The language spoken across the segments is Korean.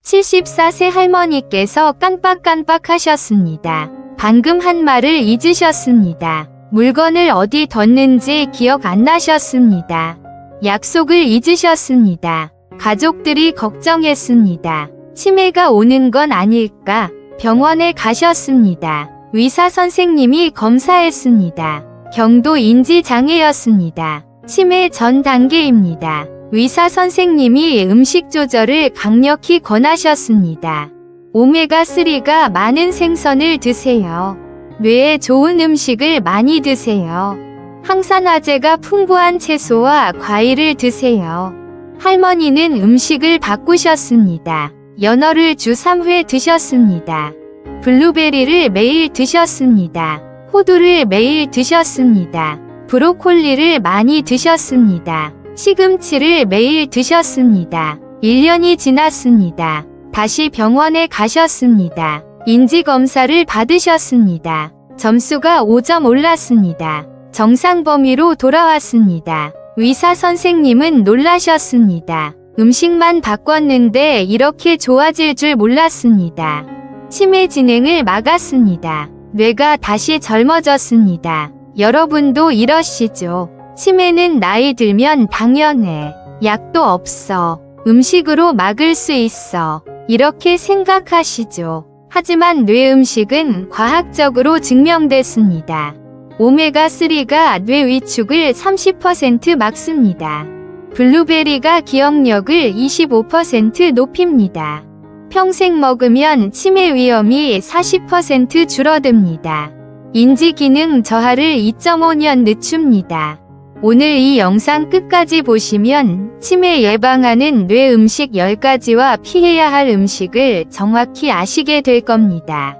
74세 할머니께서 깜빡깜빡 하셨습니다. 방금 한 말을 잊으셨습니다. 물건을 어디 뒀는지 기억 안 나셨습니다. 약속을 잊으셨습니다. 가족들이 걱정했습니다. 치매가 오는 건 아닐까? 병원에 가셨습니다. 의사 선생님이 검사했습니다. 경도 인지장애였습니다. 치매 전 단계입니다. 의사 선생님이 음식 조절을 강력히 권하셨습니다. 오메가3가 많은 생선을 드세요. 뇌에 좋은 음식을 많이 드세요. 항산화제가 풍부한 채소와 과일을 드세요. 할머니는 음식을 바꾸셨습니다. 연어를 주 3회 드셨습니다. 블루베리를 매일 드셨습니다. 호두를 매일 드셨습니다. 브로콜리를 많이 드셨습니다. 시금치를 매일 드셨습니다. 1년이 지났습니다. 다시 병원에 가셨습니다. 인지검사를 받으셨습니다. 점수가 5점 올랐습니다. 정상 범위로 돌아왔습니다. 의사 선생님은 놀라셨습니다. 음식만 바꿨는데 이렇게 좋아질 줄 몰랐습니다. 치매 진행을 막았습니다. 뇌가 다시 젊어졌습니다. 여러분도 이러시죠? 치매는 나이 들면 당연해. 약도 없어. 음식으로 막을 수 있어. 이렇게 생각하시죠. 하지만 뇌 음식은 과학적으로 증명됐습니다. 오메가3가 뇌 위축을 30% 막습니다. 블루베리가 기억력을 25% 높입니다. 평생 먹으면 치매 위험이 40% 줄어듭니다. 인지기능 저하를 2.5년 늦춥니다. 오늘 이 영상 끝까지 보시면 치매 예방하는 뇌 음식 10가지와 피해야 할 음식을 정확히 아시게 될 겁니다.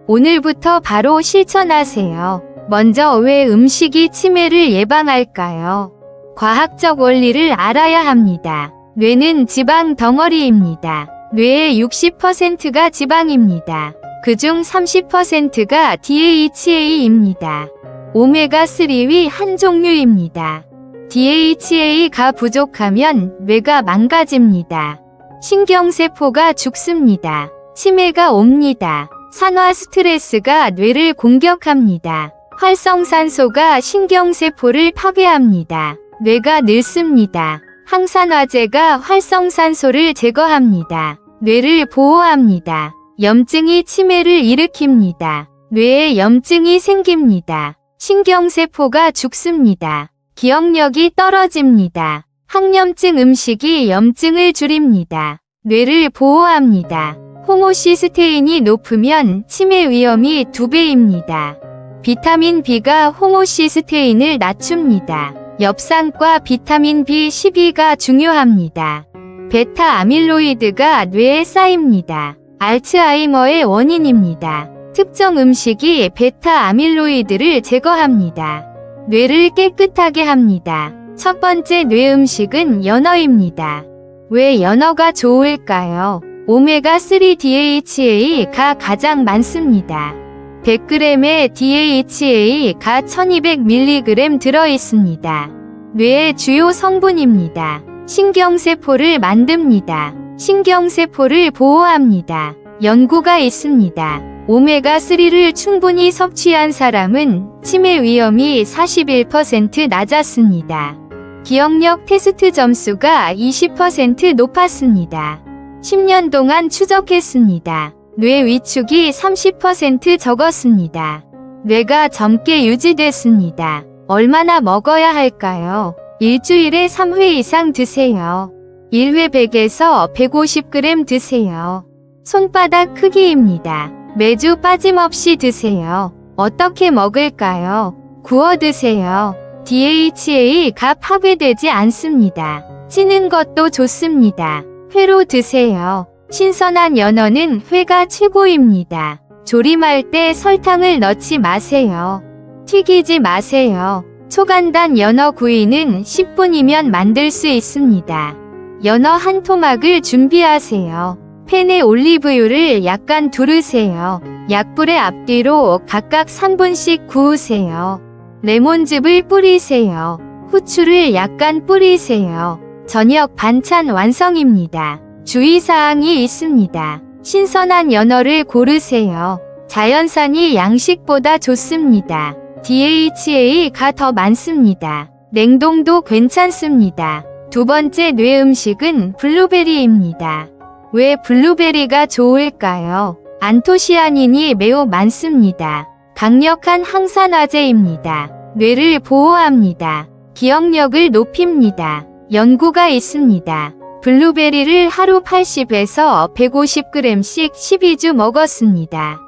오늘부터 바로 실천하세요. 먼저 왜 음식이 치매를 예방할까요? 과학적 원리를 알아야 합니다. 뇌는 지방 덩어리입니다. 뇌의 60%가 지방입니다. 그중 30%가 DHA입니다. 오메가3의 한 종류입니다. DHA가 부족하면 뇌가 망가집니다. 신경세포가 죽습니다. 치매가 옵니다. 산화 스트레스가 뇌를 공격합니다. 활성산소가 신경세포를 파괴합니다. 뇌가 늙습니다. 항산화제가 활성산소를 제거합니다. 뇌를 보호합니다. 염증이 치매를 일으킵니다. 뇌에 염증이 생깁니다. 신경세포가 죽습니다. 기억력이 떨어집니다. 항염증 음식이 염증을 줄입니다. 뇌를 보호합니다. 호모시스테인이 높으면 치매 위험이 2배입니다. 비타민 B가 호모시스테인을 낮춥니다. 엽산과 비타민 B12가 중요합니다. 베타 아밀로이드가 뇌에 쌓입니다. 알츠하이머의 원인입니다. 특정 음식이 베타 아밀로이드를 제거합니다. 뇌를 깨끗하게 합니다. 첫 번째 뇌 음식은 연어입니다. 왜 연어가 좋을까요? 오메가3 DHA가 가장 많습니다. 100g의 DHA가 1200mg 들어있습니다. 뇌의 주요 성분입니다. 신경세포를 만듭니다. 신경세포를 보호합니다. 연구가 있습니다. 오메가3를 충분히 섭취한 사람은 치매 위험이 41% 낮았습니다. 기억력 테스트 점수가 20% 높았습니다. 10년 동안 추적했습니다. 뇌 위축이 30% 적었습니다. 뇌가 젊게 유지됐습니다. 얼마나 먹어야 할까요? 일주일에 3회 이상 드세요. 1회 100에서 150g 드세요. 손바닥 크기입니다. 매주 빠짐없이 드세요. 어떻게 먹을까요? 구워 드세요. DHA가 파괴되지 않습니다. 찌는 것도 좋습니다. 회로 드세요. 신선한 연어는 회가 최고입니다. 조림할 때 설탕을 넣지 마세요. 튀기지 마세요. 초간단 연어 구이는 10분이면 만들 수 있습니다. 연어 한 토막을 준비하세요. 팬에 올리브유를 약간 두르세요. 약불의 앞뒤로 각각 3분씩 구우세요. 레몬즙을 뿌리세요. 후추를 약간 뿌리세요. 저녁 반찬 완성입니다. 주의사항이 있습니다. 신선한 연어를 고르세요. 자연산이 양식보다 좋습니다. DHA가 더 많습니다. 냉동도 괜찮습니다. 두 번째 뇌 음식은 블루베리입니다. 왜 블루베리가 좋을까요? 안토시아닌이 매우 많습니다. 강력한 항산화제입니다. 뇌를 보호합니다. 기억력을 높입니다. 연구가 있습니다. 블루베리를 하루 80에서 150g씩 12주 먹었습니다.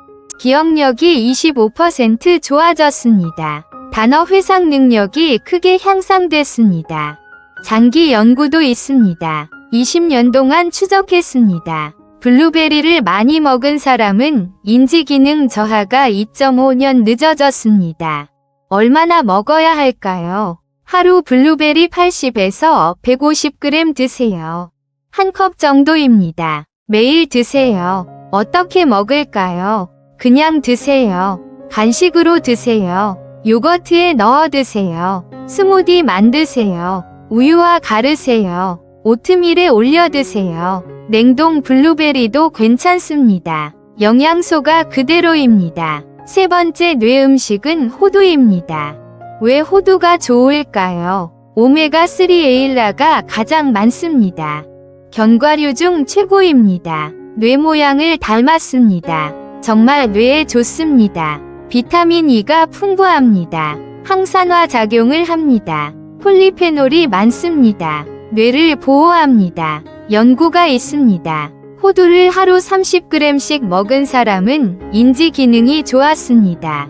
기억력이 25% 좋아졌습니다. 단어 회상 능력이 크게 향상됐습니다. 장기 연구도 있습니다. 20년 동안 추적했습니다. 블루베리를 많이 먹은 사람은 인지기능 저하가 2.5년 늦어졌습니다. 얼마나 먹어야 할까요? 하루 블루베리 80에서 150g 드세요. 한 컵 정도입니다. 매일 드세요. 어떻게 먹을까요? 그냥 드세요. 간식으로 드세요. 요거트에 넣어 드세요. 스무디 만드세요. 우유와 가르세요. 오트밀에 올려 드세요. 냉동 블루베리도 괜찮습니다. 영양소가 그대로입니다. 세 번째 뇌 음식은 호두입니다. 왜 호두가 좋을까요? 오메가3 에일라가 가장 많습니다. 견과류 중 최고입니다. 뇌 모양을 닮았습니다. 정말 뇌에 좋습니다. 비타민 E가 풍부합니다. 항산화 작용을 합니다. 폴리페놀이 많습니다. 뇌를 보호합니다. 연구가 있습니다. 호두를 하루 30g씩 먹은 사람은 인지 기능이 좋았습니다.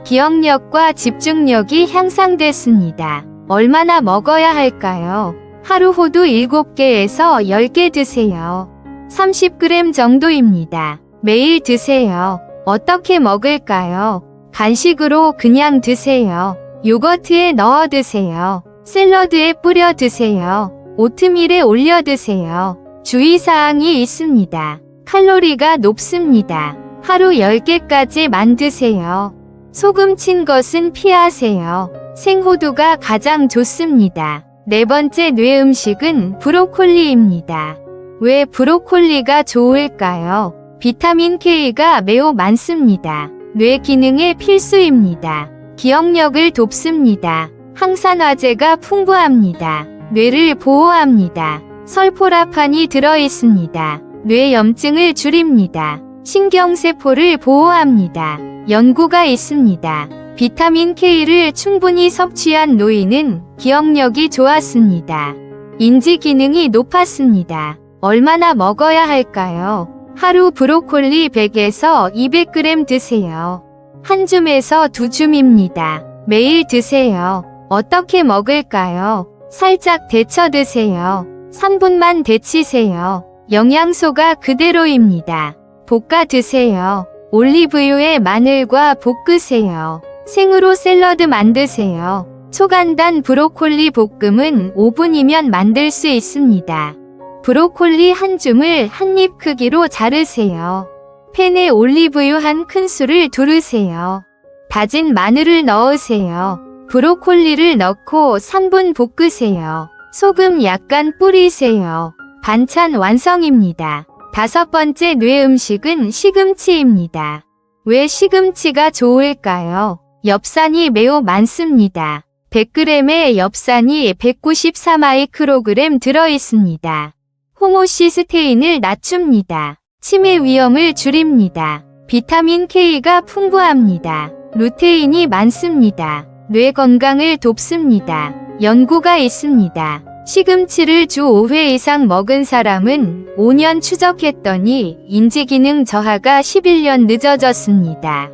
기억력과 집중력이 향상됐습니다. 얼마나 먹어야 할까요? 하루 호두 7개에서 10개 드세요. 30g 정도입니다. 매일 드세요. 어떻게 먹을까요? 간식으로 그냥 드세요. 요거트에 넣어 드세요. 샐러드에 뿌려 드세요. 오트밀에 올려 드세요. 주의사항이 있습니다. 칼로리가 높습니다. 하루 10개까지 만드세요. 소금 친 것은 피하세요. 생호두가 가장 좋습니다. 네 번째 뇌 음식은 브로콜리입니다. 왜 브로콜리가 좋을까요? 비타민 K가 매우 많습니다. 뇌 기능에 필수입니다. 기억력을 돕습니다. 항산화제가 풍부합니다. 뇌를 보호합니다. 설포라판이 들어있습니다. 뇌 염증을 줄입니다. 신경세포를 보호합니다. 연구가 있습니다. 비타민 K를 충분히 섭취한 노인은 기억력이 좋았습니다. 인지 기능이 높았습니다. 얼마나 먹어야 할까요? 하루 브로콜리 100에서 200g 드세요. 한 줌에서 두 줌입니다. 매일 드세요. 어떻게 먹을까요? 살짝 데쳐 드세요. 3분만 데치세요. 영양소가 그대로입니다. 볶아 드세요. 올리브유에 마늘과 볶으세요. 생으로 샐러드 만드세요. 초간단 브로콜리 볶음은 5분이면 만들 수 있습니다. 브로콜리 한 줌을 한 입 크기로 자르세요. 팬에 올리브유 한 큰술을 두르세요. 다진 마늘을 넣으세요. 브로콜리를 넣고 3분 볶으세요. 소금 약간 뿌리세요. 반찬 완성입니다. 다섯 번째 뇌 음식은 시금치입니다. 왜 시금치가 좋을까요? 엽산이 매우 많습니다. 100g에 엽산이 194마이크로그램 들어있습니다. 호모시스테인을 낮춥니다. 치매 위험을 줄입니다. 비타민 K가 풍부합니다. 루테인이 많습니다. 뇌 건강을 돕습니다. 연구가 있습니다. 시금치를 주 5회 이상 먹은 사람은 5년 추적했더니 인지기능 저하가 11년 늦어졌습니다.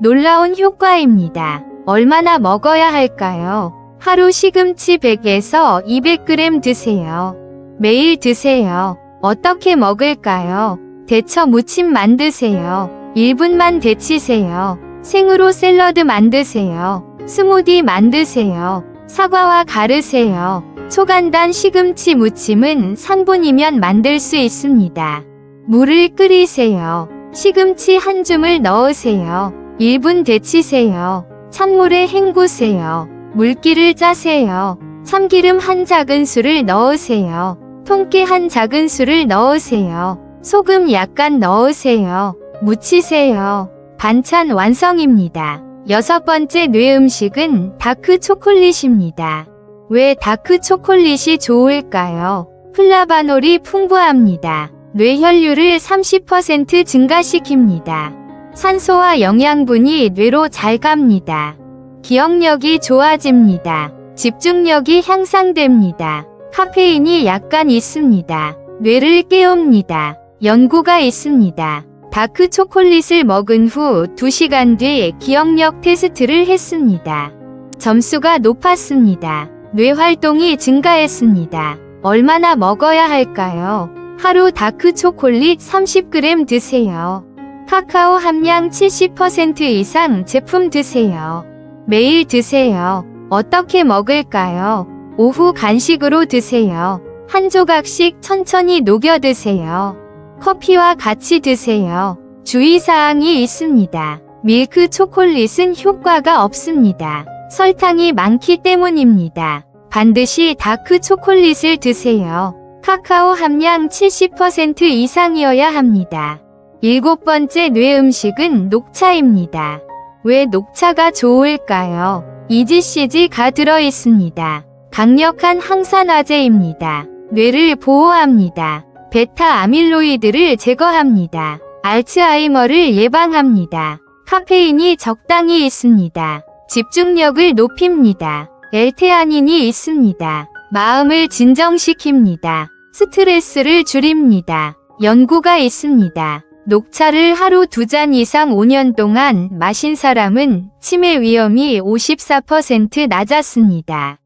놀라운 효과입니다. 얼마나 먹어야 할까요? 하루 시금치 100에서 200g 드세요. 매일 드세요. 어떻게 먹을까요? 데쳐 무침 만드세요. 1분만 데치세요. 생으로 샐러드 만드세요. 스무디 만드세요. 사과와 가르세요. 초간단 시금치 무침은 3분이면 만들 수 있습니다. 물을 끓이세요. 시금치 한 줌을 넣으세요. 1분 데치세요. 찬물에 헹구세요. 물기를 짜세요. 참기름 한 작은술을 넣으세요. 통깨 한 작은술을 넣으세요. 소금 약간 넣으세요. 무치세요. 반찬 완성입니다. 6번째 뇌 음식은 다크 초콜릿입니다. 왜 다크 초콜릿이 좋을까요? 플라바놀이 풍부합니다. 뇌 혈류를 30% 증가시킵니다. 산소와 영양분이 뇌로 잘 갑니다. 기억력이 좋아집니다. 집중력이 향상됩니다. 카페인이 약간 있습니다. 뇌를 깨웁니다. 연구가 있습니다. 다크 초콜릿을 먹은 후 2시간 뒤 기억력 테스트를 했습니다. 점수가 높았습니다. 뇌 활동이 증가했습니다. 얼마나 먹어야 할까요? 하루 다크 초콜릿 30g 드세요. 카카오 함량 70% 이상 제품 드세요. 매일 드세요. 어떻게 먹을까요? 오후 간식으로 드세요. 한 조각씩 천천히 녹여 드세요. 커피와 같이 드세요. 주의사항이 있습니다. 밀크 초콜릿은 효과가 없습니다. 설탕이 많기 때문입니다. 반드시 다크 초콜릿을 드세요. 카카오 함량 70% 이상이어야 합니다. 7번째 뇌 음식은 녹차입니다. 왜 녹차가 좋을까요? EGCG가 들어있습니다. 강력한 항산화제입니다. 뇌를 보호합니다. 베타 아밀로이드를 제거합니다. 알츠하이머를 예방합니다. 카페인이 적당히 있습니다. 집중력을 높입니다. L테아닌이 있습니다. 마음을 진정시킵니다. 스트레스를 줄입니다. 연구가 있습니다. 녹차를 하루 2잔 이상 5년 동안 마신 사람은 치매 위험이 54% 낮았습니다.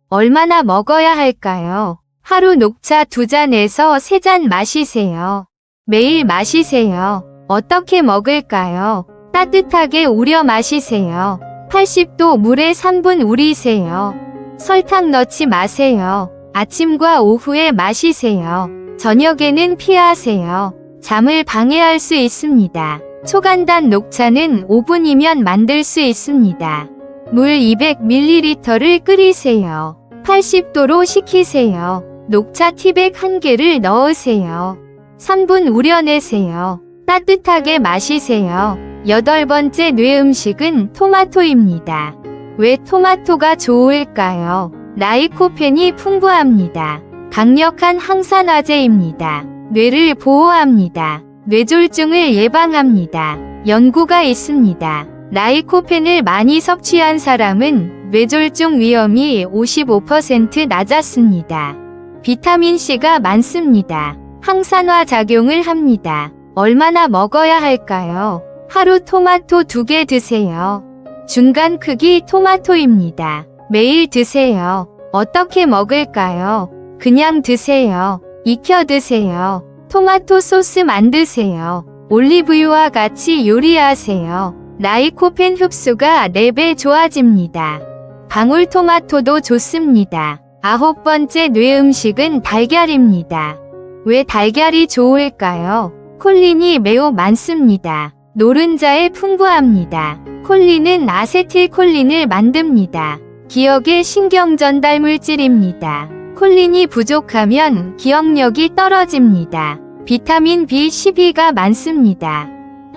얼마나 먹어야 할까요? 하루 녹차 2잔에서 3잔 마시세요. 매일 마시세요. 어떻게 먹을까요? 따뜻하게 우려 마시세요. 80도 물에 3분 우리세요. 설탕 넣지 마세요. 아침과 오후에 마시세요. 저녁에는 피하세요. 잠을 방해할 수 있습니다. 초간단 녹차는 5분이면 만들 수 있습니다. 물 200ml를 끓이세요. 80도로 식히세요. 녹차 티백 1개를 넣으세요. 3분 우려내세요. 따뜻하게 마시세요. 8번째 뇌 음식은 토마토입니다. 왜 토마토가 좋을까요? 라이코펜이 풍부합니다. 강력한 항산화제입니다. 뇌를 보호합니다. 뇌졸중을 예방합니다. 연구가 있습니다. 라이코펜을 많이 섭취한 사람은 뇌졸중 위험이 55% 낮았습니다. 비타민C가 많습니다. 항산화 작용을 합니다. 얼마나 먹어야 할까요? 하루 토마토 2개 드세요. 중간 크기 토마토입니다. 매일 드세요. 어떻게 먹을까요? 그냥 드세요. 익혀 드세요. 토마토 소스 만드세요. 올리브유와 같이 요리하세요. 라이코펜 흡수가 4배 좋아집니다. 방울토마토도 좋습니다. 9번째 뇌 음식은 달걀입니다. 왜 달걀이 좋을까요? 콜린이 매우 많습니다. 노른자에 풍부합니다. 콜린은 아세틸콜린을 만듭니다. 기억의 신경 전달 물질입니다. 콜린이 부족하면 기억력이 떨어집니다. 비타민 B12가 많습니다.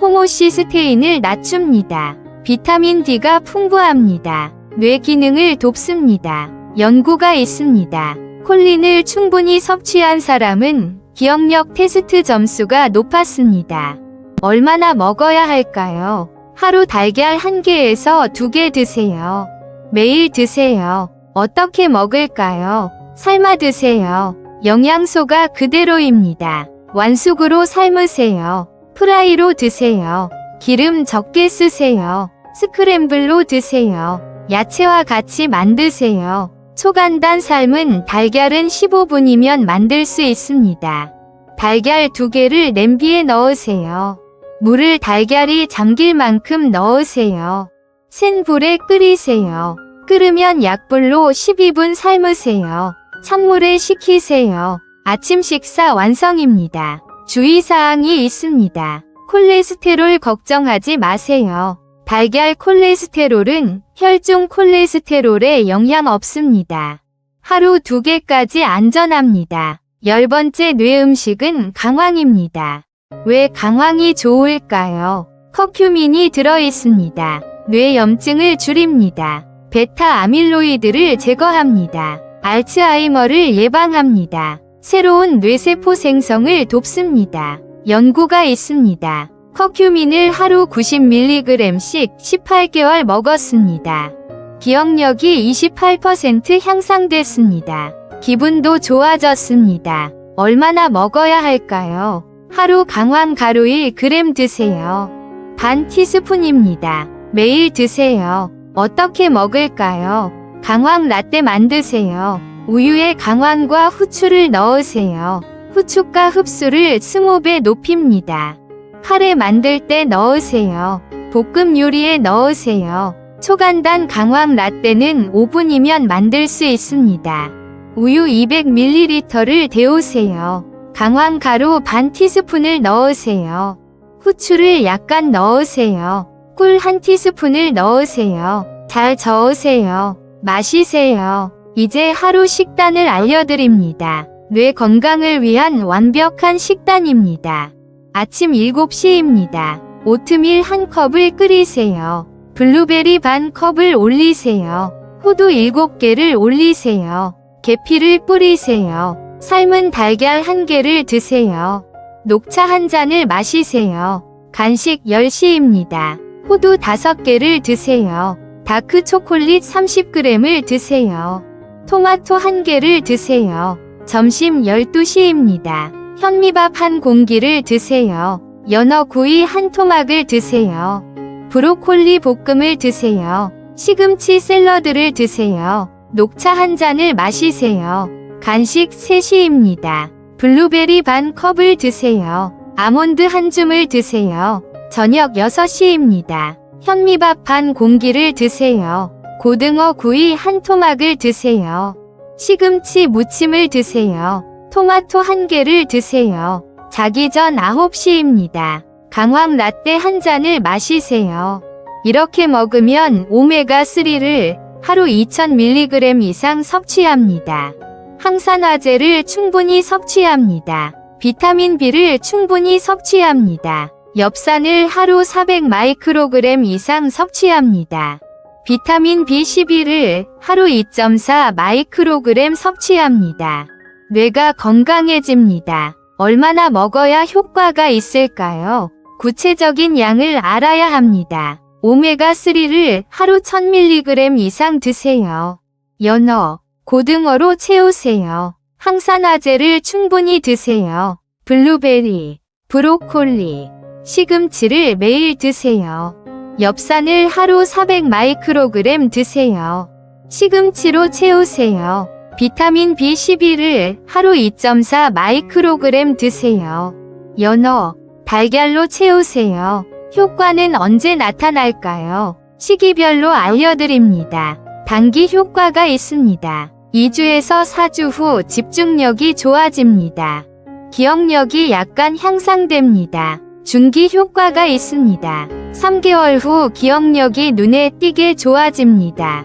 호모시스테인을 낮춥니다. 비타민 D가 풍부합니다. 뇌 기능을 돕습니다. 연구가 있습니다. 콜린을 충분히 섭취한 사람은 기억력 테스트 점수가 높았습니다. 얼마나 먹어야 할까요? 하루 달걀 1개에서 2개 드세요. 매일 드세요. 어떻게 먹을까요? 삶아 드세요. 영양소가 그대로입니다. 완숙으로 삶으세요. 프라이로 드세요. 기름 적게 쓰세요. 스크램블로 드세요. 야채와 같이 만드세요. 초간단 삶은 달걀은 15분이면 만들 수 있습니다. 달걀 2개를 냄비에 넣으세요. 물을 달걀이 잠길 만큼 넣으세요. 센 불에 끓이세요. 끓으면 약불로 12분 삶으세요. 찬물에 식히세요. 아침 식사 완성입니다. 주의사항이 있습니다. 콜레스테롤 걱정하지 마세요. 달걀 콜레스테롤은 혈중 콜레스테롤에 영향 없습니다. 하루 2개까지 안전합니다. 10번째 뇌 음식은 강황입니다. 왜 강황이 좋을까요? 커큐민이 들어있습니다. 뇌 염증을 줄입니다. 베타 아밀로이드를 제거합니다. 알츠하이머를 예방합니다. 새로운 뇌세포 생성을 돕습니다. 연구가 있습니다. 커큐민을 하루 90mg씩 18개월 먹었습니다. 기억력이 28% 향상됐습니다. 기분도 좋아졌습니다. 얼마나 먹어야 할까요? 하루 강황 가루 1g 드세요. 반 티스푼입니다. 매일 드세요. 어떻게 먹을까요? 강황 라떼 만드세요. 우유에 강황과 후추를 넣으세요. 후추가 흡수를 20배 높입니다. 카레 만들 때 넣으세요. 볶음 요리에 넣으세요. 초간단 강황 라떼는 5분이면 만들 수 있습니다. 우유 200ml를 데우세요. 강황 가루 반 티스푼을 넣으세요. 후추를 약간 넣으세요. 꿀 1티스푼을 넣으세요. 잘 저으세요. 마시세요. 이제 하루 식단을 알려드립니다. 뇌 건강을 위한 완벽한 식단입니다. 아침 7시입니다. 오트밀 1컵을 끓이세요. 블루베리 반 컵을 올리세요. 호두 7개를 올리세요. 계피를 뿌리세요. 삶은 달걀 1개를 드세요. 녹차 1잔을 마시세요. 간식 10시입니다. 호두 5개를 드세요. 다크 초콜릿 30g을 드세요. 토마토 1개를 드세요. 점심 12시입니다. 현미밥 1공기를 드세요. 연어 구이 1토막을 드세요. 브로콜리 볶음을 드세요. 시금치 샐러드를 드세요. 녹차 1잔을 마시세요. 간식 3시입니다. 블루베리 반 컵을 드세요. 아몬드 1줌을 드세요. 저녁 6시입니다. 현미밥 반 공기를 드세요. 고등어 구이 1토막을 드세요. 시금치 무침을 드세요. 토마토 1개를 드세요. 자기 전 9시입니다. 강황 라떼 1잔을 마시세요. 이렇게 먹으면 오메가3를 하루 2000mg 이상 섭취합니다. 항산화제를 충분히 섭취합니다. 비타민 B를 충분히 섭취합니다. 엽산을 하루 400마이크로그램 이상 섭취합니다. 비타민 B12를 하루 2.4 마이크로그램 섭취합니다. 뇌가 건강해집니다. 얼마나 먹어야 효과가 있을까요? 구체적인 양을 알아야 합니다. 오메가3를 하루 1000mg 이상 드세요. 연어, 고등어로 채우세요. 항산화제를 충분히 드세요. 블루베리, 브로콜리, 시금치를 매일 드세요. 엽산을 하루 400마이크로그램 드세요. 시금치로 채우세요. 비타민 B12를 하루 2.4 마이크로그램 드세요. 연어, 달걀로 채우세요. 효과는 언제 나타날까요? 시기별로 알려드립니다. 단기 효과가 있습니다. 2주에서 4주 후 집중력이 좋아집니다. 기억력이 약간 향상됩니다. 중기 효과가 있습니다. 3개월 후 기억력이 눈에 띄게 좋아집니다.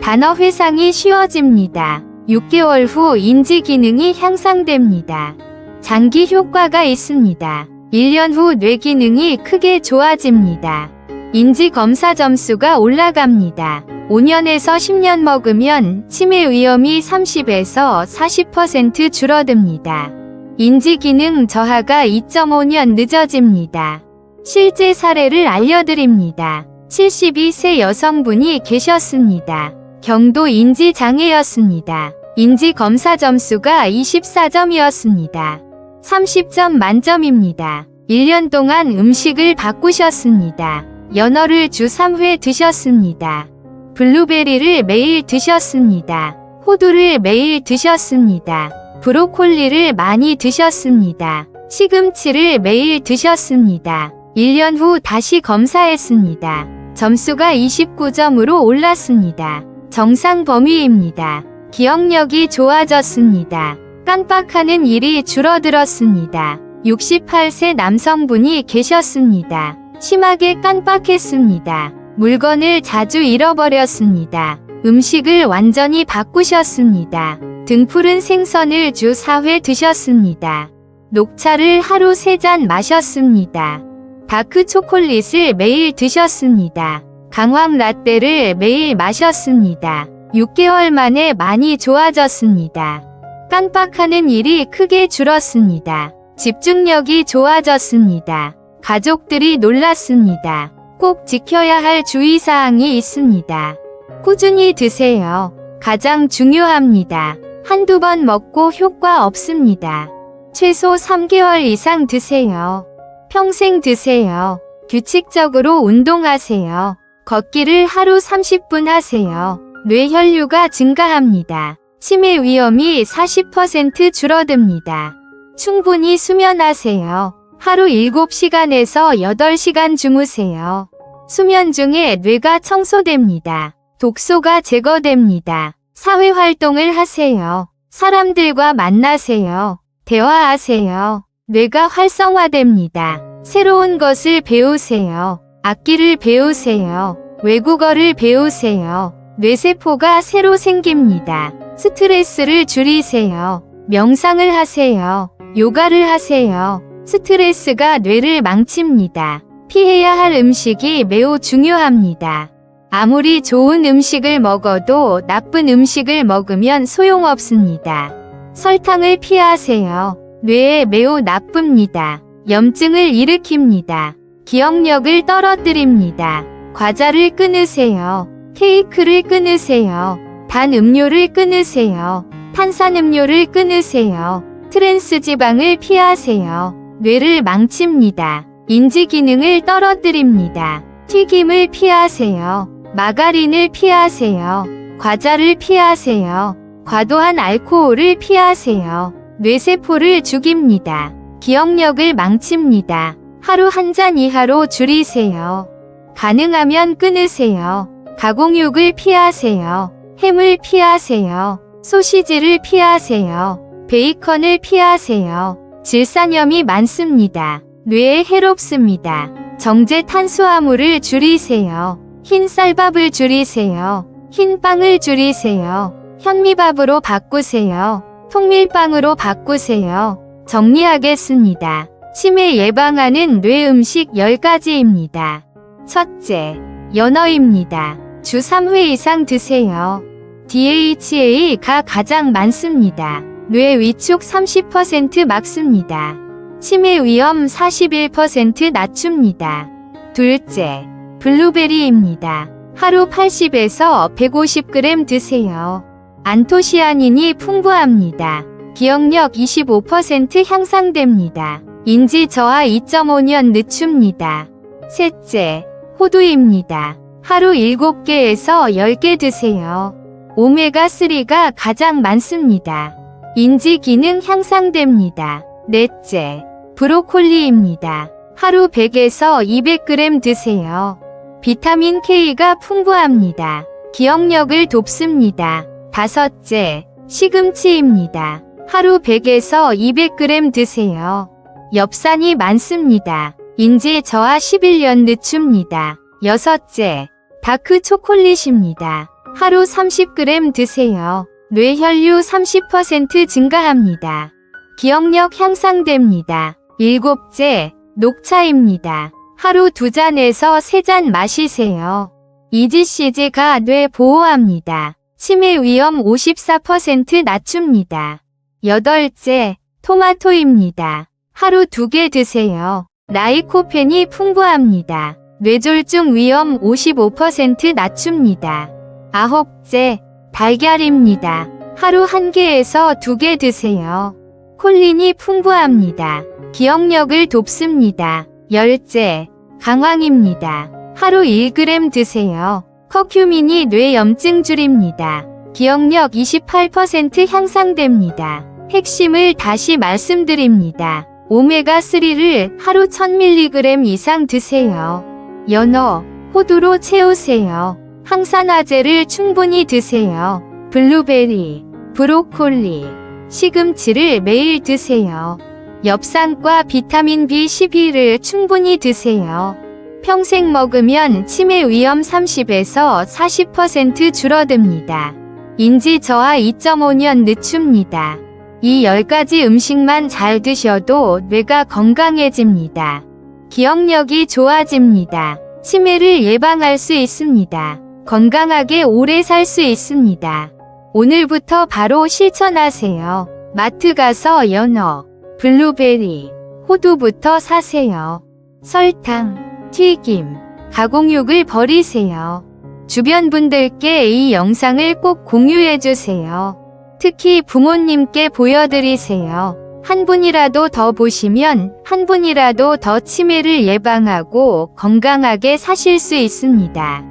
단어 회상이 쉬워집니다. 6개월 후 인지 기능이 향상됩니다. 장기 효과가 있습니다. 1년 후 뇌 기능이 크게 좋아집니다. 인지 검사 점수가 올라갑니다. 5년에서 10년 먹으면 치매 위험이 30에서 40% 줄어듭니다. 인지 기능 저하가 2.5년 늦어집니다. 실제 사례를 알려드립니다. 72세 여성분이 계셨습니다. 경도 인지 장애였습니다. 인지 검사 점수가 24점이었습니다. 30점 만점입니다. 1년 동안 음식을 바꾸셨습니다. 연어를 주 3회 드셨습니다. 블루베리를 매일 드셨습니다. 호두를 매일 드셨습니다. 브로콜리를 많이 드셨습니다. 시금치를 매일 드셨습니다. 1년 후 다시 검사했습니다. 점수가 29점으로 올랐습니다. 정상 범위입니다. 기억력이 좋아졌습니다. 깜빡하는 일이 줄어들었습니다. 68세 남성분이 계셨습니다. 심하게 깜빡했습니다. 물건을 자주 잃어버렸습니다. 음식을 완전히 바꾸셨습니다. 등푸른 생선을 주 4회 드셨습니다. 녹차를 하루 3잔 마셨습니다. 다크 초콜릿을 매일 드셨습니다. 강황 라떼를 매일 마셨습니다. 6개월 만에 많이 좋아졌습니다. 깜빡하는 일이 크게 줄었습니다. 집중력이 좋아졌습니다. 가족들이 놀랐습니다. 꼭 지켜야 할 주의사항이 있습니다. 꾸준히 드세요. 가장 중요합니다. 한두 번 먹고 효과 없습니다. 최소 3개월 이상 드세요. 평생 드세요. 규칙적으로 운동하세요. 걷기를 하루 30분 하세요. 뇌혈류가 증가합니다. 치매 위험이 40% 줄어듭니다. 충분히 수면하세요. 하루 7시간에서 8시간 주무세요. 수면 중에 뇌가 청소됩니다. 독소가 제거됩니다. 사회활동을 하세요. 사람들과 만나세요. 대화하세요. 뇌가 활성화됩니다. 새로운 것을 배우세요. 악기를 배우세요. 외국어를 배우세요. 뇌세포가 새로 생깁니다. 스트레스를 줄이세요. 명상을 하세요. 요가를 하세요. 스트레스가 뇌를 망칩니다. 피해야 할 음식이 매우 중요합니다. 아무리 좋은 음식을 먹어도 나쁜 음식을 먹으면 소용없습니다. 설탕을 피하세요. 뇌에 매우 나쁩니다. 염증을 일으킵니다. 기억력을 떨어뜨립니다. 과자를 끊으세요. 케이크를 끊으세요. 단 음료를 끊으세요. 탄산음료를 끊으세요. 트랜스 지방을 피하세요. 뇌를 망칩니다. 인지 기능을 떨어뜨립니다. 튀김을 피하세요. 마가린을 피하세요. 과자를 피하세요. 과도한 알코올을 피하세요. 뇌세포를 죽입니다. 기억력을 망칩니다. 하루 1잔 이하로 줄이세요. 가능하면 끊으세요. 가공육을 피하세요. 햄을 피하세요. 소시지를 피하세요. 베이컨을 피하세요. 질산염이 많습니다. 뇌에 해롭습니다. 정제 탄수화물을 줄이세요. 흰 쌀밥을 줄이세요. 흰 빵을 줄이세요. 현미밥으로 바꾸세요. 통밀빵으로 바꾸세요. 정리하겠습니다. 치매 예방하는 뇌 음식 10가지입니다. 첫째, 연어입니다. 주 3회 이상 드세요. DHA가 가장 많습니다. 뇌 위축 30% 막습니다. 치매 위험 41% 낮춥니다. 둘째, 블루베리입니다. 하루 80에서 150g 드세요. 안토시아닌이 풍부합니다. 기억력 25% 향상됩니다. 인지 저하 2.5년 늦춥니다. 셋째, 호두입니다. 하루 7개에서 10개 드세요. 오메가3가 가장 많습니다. 인지 기능 향상됩니다. 넷째, 브로콜리입니다. 하루 100에서 200g 드세요. 비타민 K가 풍부합니다. 기억력을 돕습니다. 다섯째, 시금치입니다. 하루 100에서 200g 드세요. 엽산이 많습니다. 인지 저하 11년 늦춥니다. 여섯째, 다크 초콜릿입니다. 하루 30g 드세요. 뇌혈류 30% 증가합니다. 기억력 향상됩니다. 일곱째, 녹차입니다. 하루 2잔에서 3잔 마시세요. EGCG가 뇌 보호합니다. 치매 위험 54% 낮춥니다. 여덟째, 토마토입니다. 하루 2개 드세요. 라이코펜이 풍부합니다. 뇌졸중 위험 55% 낮춥니다. 아홉째, 달걀입니다. 하루 1개에서 2개 드세요. 콜린이 풍부합니다. 기억력을 돕습니다. 열째, 강황입니다. 하루 1g 드세요. 커큐민이 뇌 염증 줄입니다. 기억력 28% 향상됩니다. 핵심을 다시 말씀드립니다. 오메가3를 하루 1000mg 이상 드세요. 연어, 호두로 채우세요. 항산화제를 충분히 드세요. 블루베리, 브로콜리, 시금치를 매일 드세요. 엽산과 비타민 B12를 충분히 드세요. 평생 먹으면 치매 위험 30에서 40% 줄어듭니다. 인지 저하 2.5년 늦춥니다. 이 10가지 음식만 잘 드셔도 뇌가 건강해집니다. 기억력이 좋아집니다. 치매를 예방할 수 있습니다. 건강하게 오래 살 수 있습니다. 오늘부터 바로 실천하세요. 마트 가서 연어, 블루베리, 호두부터 사세요. 설탕, 튀김, 가공육을 버리세요. 주변 분들께 이 영상을 꼭 공유해주세요. 특히 부모님께 보여드리세요. 한 분이라도 더 보시면 한 분이라도 더 치매를 예방하고 건강하게 사실 수 있습니다.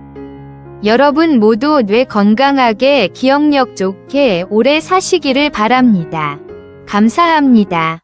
여러분 모두 뇌 건강하게 기억력 좋게 오래 사시기를 바랍니다. 감사합니다.